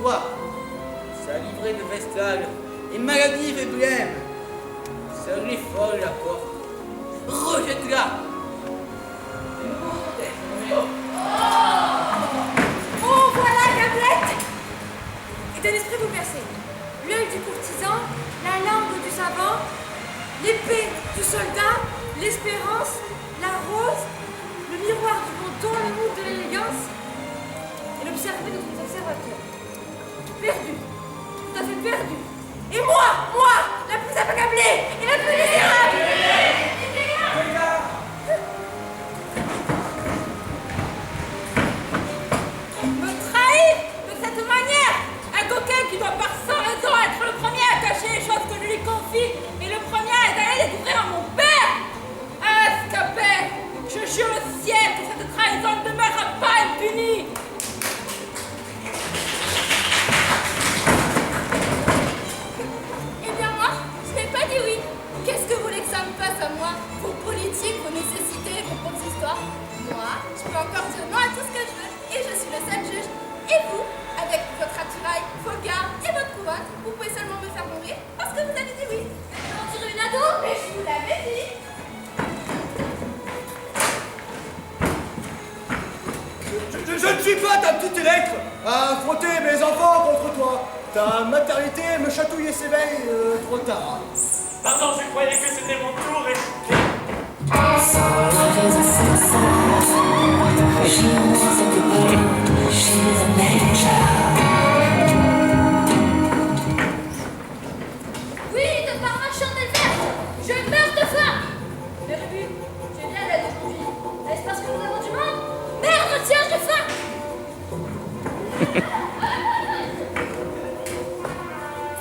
toi. Sa livrée de vestale et maladive et blême. Ça lui folle la porte. Rejette-la. Oh, voilà, Gablette! Et de l'esprit bouleversé. L'œil du courtisan, la langue du savant, l'épée du soldat, l'espérance, la rose, le miroir du bon ton, le mot de l'élégance, et l'observer de tous observateurs. Perdu, tout à fait perdu. Et moi, la plus accablée et la plus misérable! Me trahir de cette manière! Un coquin qui doit par sans raison être le premier à cacher les choses que je lui confie et le premier à aller découvrir à mon père! Ah, Scapin! Je jure le ciel que cette trahison ne demeurera pas impunie! Eh bien moi, je n'ai pas dit oui. Qu'est-ce que vous voulez que ça me fasse à moi? Vos politiques, vos nécessités, vos propres histoires? Moi, je peux encore dire non à tout ce que je veux et je suis le seul juge. Et vous, avec votre attirail, vos gardes et votre couronne, vous pouvez seulement me faire mourir parce que vous avez dit oui. Maintenant, tirez une ado, mais je vous l'avais dit. Je ne suis pas ta petite lettre à frotter mes enfants contre toi. Ta maternité me chatouillait ses veilles trop tard. Pardon, je croyais que c'était mon tour et... Oui, de par ma chandelle verte, je meurs de faim. Mais Rubu, j'ai bien l'aide aujourd'hui. Est-ce parce que nous avons du monde? Merde, tiens, j'ai faim.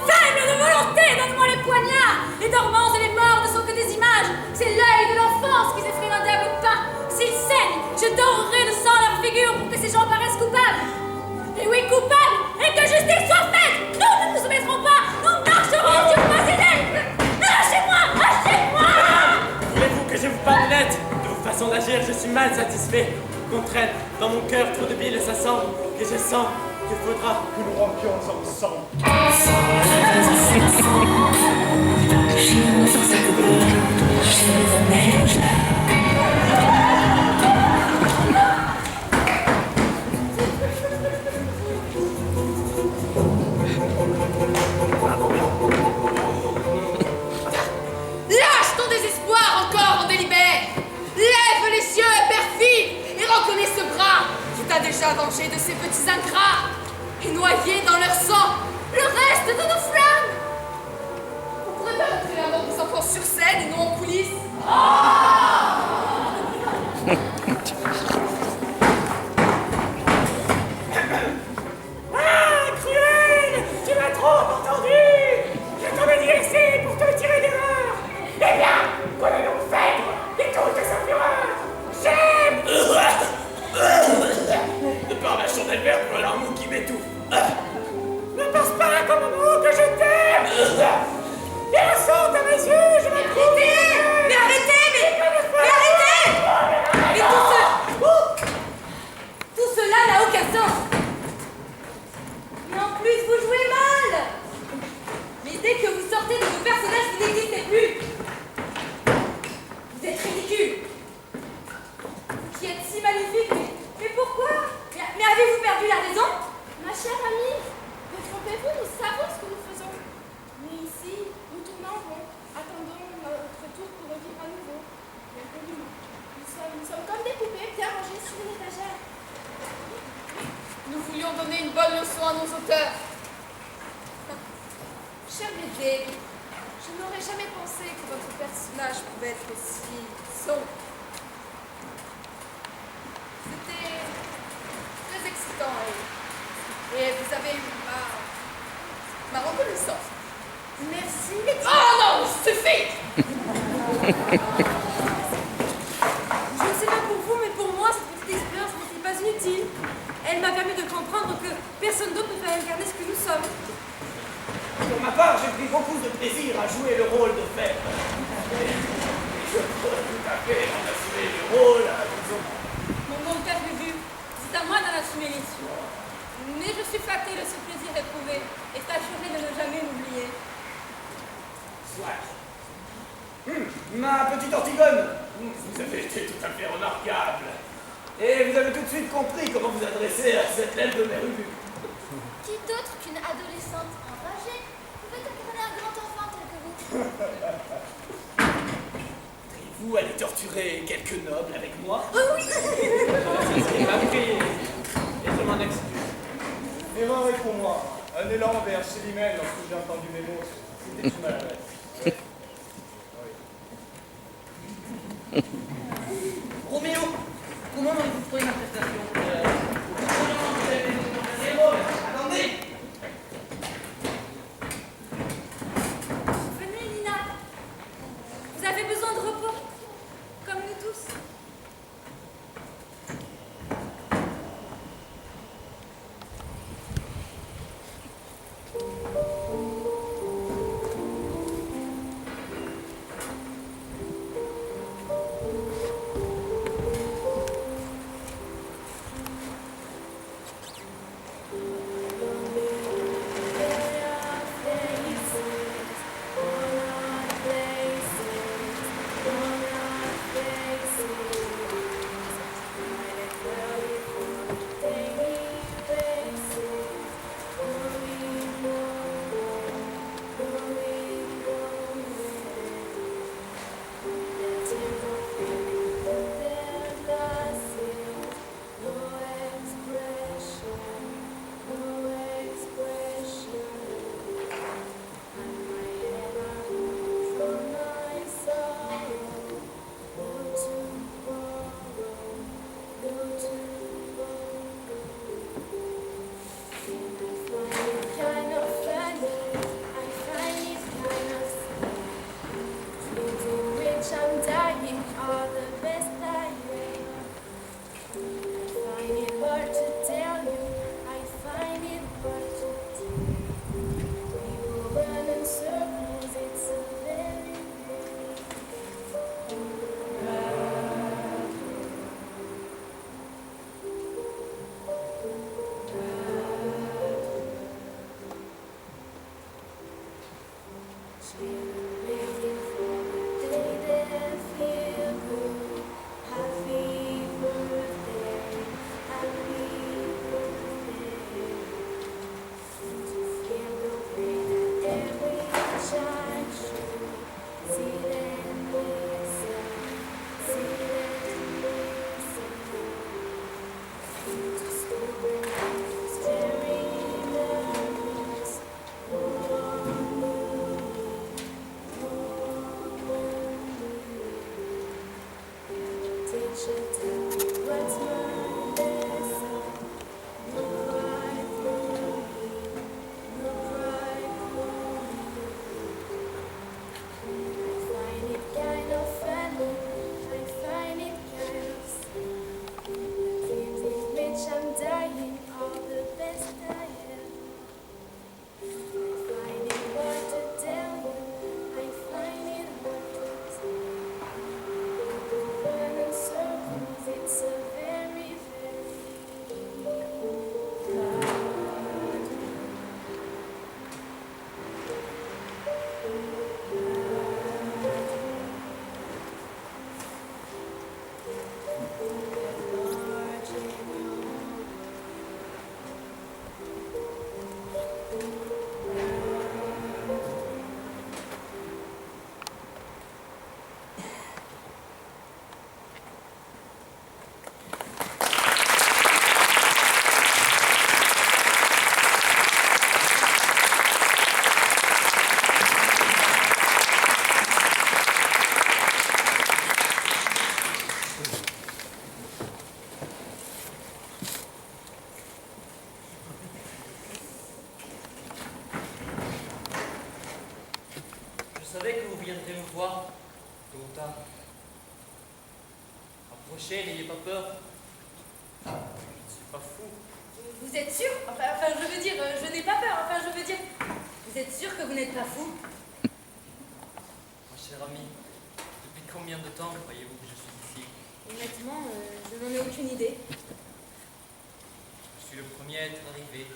Faible de volonté, donne-moi les poignards. Les dormants et les morts ne sont que des images. C'est l'œil de l'enfance qui s'effraie d'un diable peint. S'ils saignent, je dorerai de sang leur figure pour que ces gens paraissent coupables. Et oui, coupables, et que justice soit faite. Nous ne nous soumettrons pas. Nous marcherons sur vos idées. Lâchez-moi, lâchez-moi. Voulez-vous que je vous parle net? De vos façons d'agir, je suis mal satisfait. Contre elle, dans mon cœur, trop de bile s'assemble. Et je sens qu'il faudra que nous rompions ensemble. Lâche ton désespoir encore, on délibère. Lève les yeux, perfide, et reconnais ce bras qui t'a déjà vengé de ces petits ingrats et noyé dans leur sang le reste de nos flammes. On pourrait pas montrer la mort des enfants sur scène et non en coulisses. Ah, cruel! Tu m'as trop entendu! Je t'en ai dit assez pour te tirer d'erreur! Eh bien, prenons Phèdre et toute sa fureur! J'aime! De par ma chandelle verte, voilà un mot qui m'étouffe! Ne pense pas comme un mot que je t'aime! Et la sonde à mes yeux, je la trouve! Mais arrêtez, mais arrêtez! Mais tout cela n'a aucun sens. Mais en plus, vous jouez mal. Mais dès que vous sortez de vos personnages, vous n'existez plus. Vous êtes ridicule. Vous qui êtes si magnifique, mais pourquoi? Mais avez-vous perdu la raison? Ma chère amie, détrompez-vous, nous savons ce que nous faisons. Mais ici, nous tournons en rond, attendons notre tour pour revivre à nouveau. Mais poliment. Nous sommes comme des poupées bien rangées sur une étagère. Nous voulions donner une bonne leçon à nos auteurs. Cher bébé, je n'aurais jamais pensé que votre personnage pouvait être aussi sombre. C'était très excitant et vous avez eu ma reconnaissance. Merci. Oh non, suffit. Je ne sais pas pour vous, mais pour moi, cette petite expérience n'était pas inutile. Elle m'a permis de comprendre que personne d'autre ne peut incarner ce que nous sommes. Pour ma part, j'ai pris beaucoup de plaisir à jouer le rôle de Phèdre. Je pourrais tout à fait en assumer le rôle à raison. Mon bon père Bubu, c'est à moi d'en assumer l'issue. Mais je suis flattée de ce plaisir bien, petite Antigone, vous avez été tout à fait remarquable. Et vous avez tout de suite compris comment vous adresser à cette aile de Mérubu. Qui d'autre qu'une adolescente enragée pouvait incarner un grand enfant tel que vous? Voudriez-vous aller torturer quelques nobles avec moi? Oh oui. Il m'a pris, et je m'en excuse. Erreur est pour moi. Un élan vers Célimène lorsque j'ai entendu mes mots. C'était une maladresse. Roméo, comment avez-vous trouvé ma prestation Attendez. Venez, Nina. Vous avez besoin de repos, comme nous tous. Je savais que vous viendrez me voir, tôt ou tard. Approchez, n'ayez pas peur. Je ne suis pas fou. Vous êtes sûr? Enfin, je veux dire, je n'ai pas peur. Enfin, je veux dire, vous êtes sûr que vous n'êtes pas fou? Ma chère amie, depuis combien de temps croyez-vous que je suis ici? Honnêtement, je n'en ai aucune idée. Je suis le premier à être arrivé.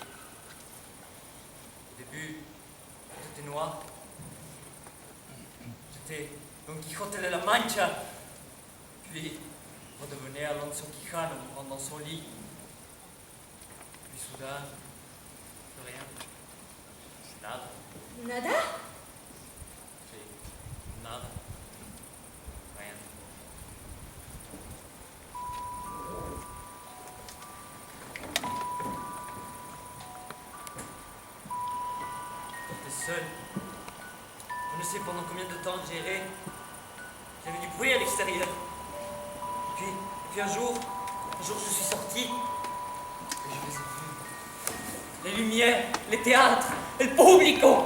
Au début, tout était noir. J'étais Don Quijote de la Mancha, puis redevenait Alonso Quijano dans son lit. Puis soudain, plus rien. Nada. Nada? Sí, nada. Rien. J'étais seul. Je ne sais pendant combien de temps j'ai erré. J'avais du bruit à l'extérieur. Et puis un jour je suis sorti. Et je les ai vus. Les lumières, les théâtres, el público.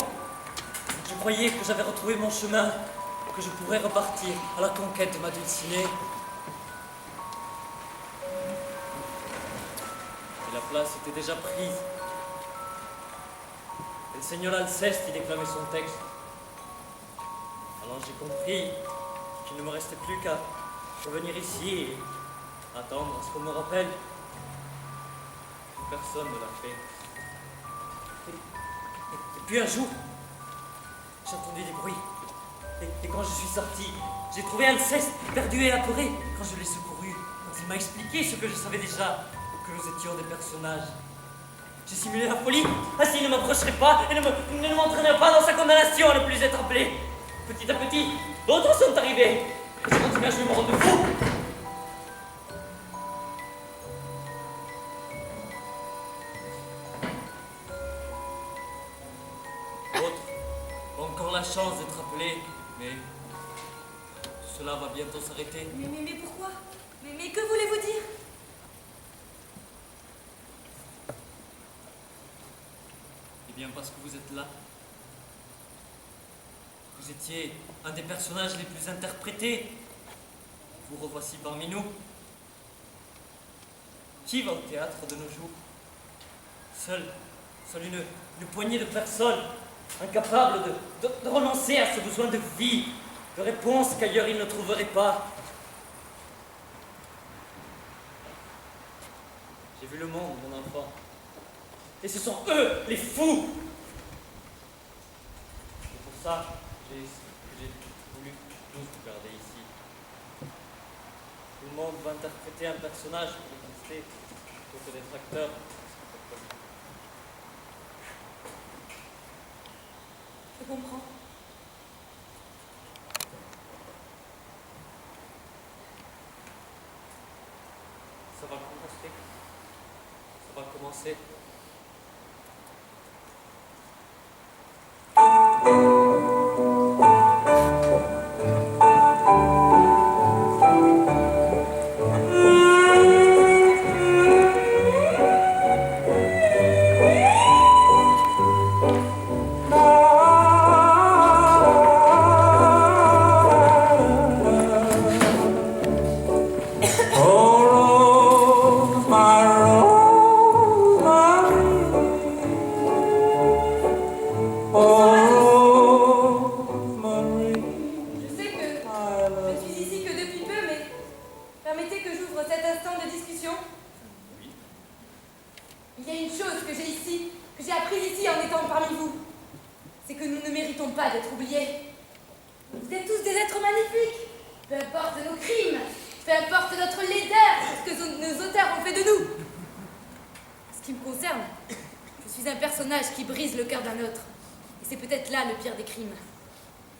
Je croyais que j'avais retrouvé mon chemin, que je pourrais repartir à la conquête de ma Dulcinée. Et la place était déjà prise. Et le Seigneur Alceste y déclamait son texte. Alors j'ai compris qu'il ne me restait plus qu'à revenir ici et attendre ce qu'on me rappelle. Personne ne l'a fait. Et puis un jour, j'ai entendu des bruits. Et quand je suis sorti, j'ai trouvé Alceste perdu et apeuré. Quand je l'ai secouru, quand il m'a expliqué ce que je savais déjà, que nous étions des personnages. J'ai simulé la folie, ainsi il ne m'approcherait pas et ne m'entraînerait pas dans sa condamnation à ne plus être appelé. Petit à petit, d'autres sont arrivés. Et j'ai continué à jouer mon rôle de fou. D'autres ont encore la chance d'être appelés, mais tout cela va bientôt s'arrêter. Mais pourquoi? Mais que voulez-vous dire? Eh bien parce que vous êtes là. Vous étiez un des personnages les plus interprétés. Vous revoici parmi nous. Qui va au théâtre de nos jours? Seule une poignée de personnes incapables de renoncer à ce besoin de vie, de réponse qu'ailleurs ils ne trouveraient pas. J'ai vu le monde, mon enfant. Et ce sont eux, les fous. C'est pour ça que j'ai voulu tous vous garder ici. Tout le monde va interpréter un personnage pour exister, pour que les détracteurs. Je comprends. Ça va commencer. Ça va commencer.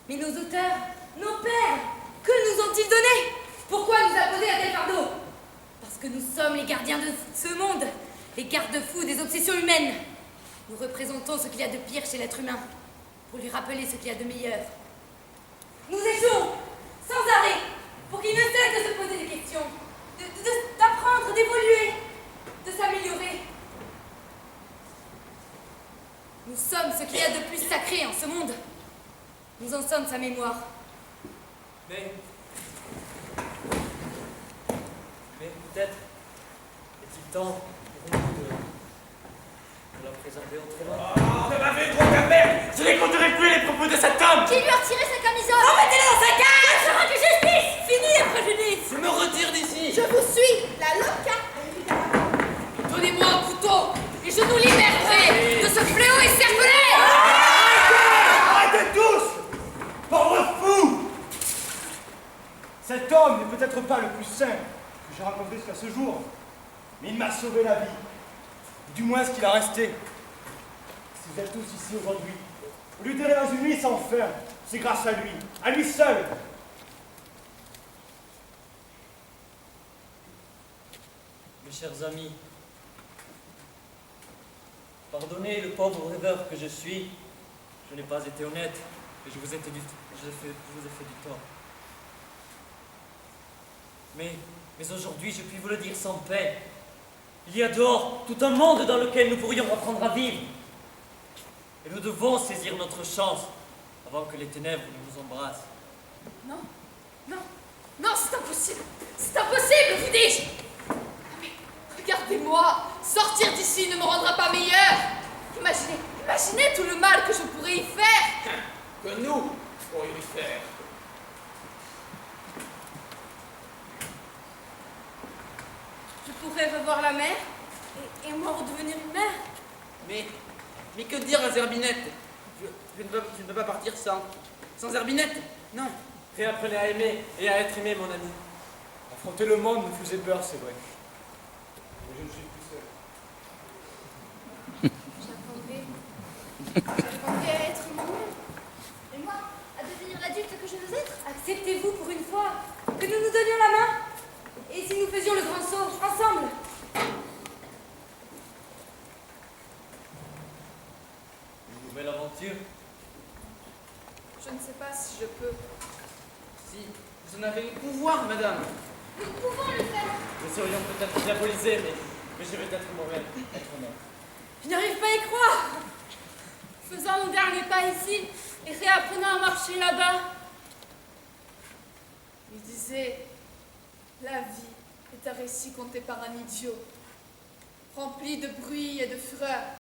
Mais nos auteurs, nos pères, que nous ont-ils donné? Pourquoi nous apposer à tel fardeau? Parce que nous sommes les gardiens de ce monde, les garde-fous des obsessions humaines. Nous représentons ce qu'il y a de pire chez l'être humain, pour lui rappeler ce qu'il y a de meilleur. Nous échouons, sans arrêt, pour qu'il ne cesse de se poser des questions, d'apprendre, d'évoluer, de s'améliorer. Nous sommes ce qu'il y a de plus sacré en ce monde. Nous en sommes sa mémoire. Mais peut-être est-il temps pour nous de la préserver autrement. Oh, vous m'avez trop ta mère! Je n'écouterai plus les propos de cet homme! Qui lui a retiré sa camisole? Remettez-la dans sa cage! Je rends justice! Fini les préjudices! Je me retire d'ici! Je vous suis, la loca. Donnez-moi un couteau et je nous libérerai de ce fléau écervelé! Arrêtez tous! Pauvre fou! peut-être pas le plus sain que j'ai rencontré jusqu'à ce jour, mais il m'a sauvé la vie. Du moins ce qu'il a resté. Si vous êtes tous ici aujourd'hui, au lieu d'errer dans une nuit sans fin, c'est grâce à lui seul. Mes chers amis, pardonnez le pauvre rêveur que je suis. Je n'ai pas été honnête et je vous ai fait du tort. Mais aujourd'hui, je puis vous le dire sans peine. Il y a dehors tout un monde dans lequel nous pourrions apprendre à vivre. Et nous devons saisir notre chance avant que les ténèbres ne nous embrassent. Non, non, non, c'est impossible. C'est impossible, vous dis-je. Non mais, regardez-moi. Sortir d'ici ne me rendra pas meilleur. Imaginez tout le mal que je pourrais y faire. Que nous pourrions y faire. Je pourrais revoir la mer et moi redevenir une mère. Mais que dire à Zerbinette? Je ne peux pas partir sans Zerbinette. Non. Réapprenez à aimer et à être aimé, mon ami. Affronter le monde me faisait peur, c'est vrai. Mais je ne suis plus seul. J'apprendrai à être moi-même. Et moi, à devenir l'adulte que je veux être. Acceptez-vous pour une fois que nous nous donnions la main? Et si nous faisions le grand saut ensemble? Une nouvelle aventure? Je ne sais pas si je peux. Si vous en avez le pouvoir, madame. Nous pouvons le faire. Nous serions peut-être diabolisés, mais je vais être moi-même, être honnête. Je n'arrive pas à y croire. Faisons mon dernier pas ici et réapprenons à marcher là-bas. Il disait, la vie est un récit conté par un idiot, rempli de bruit et de fureur.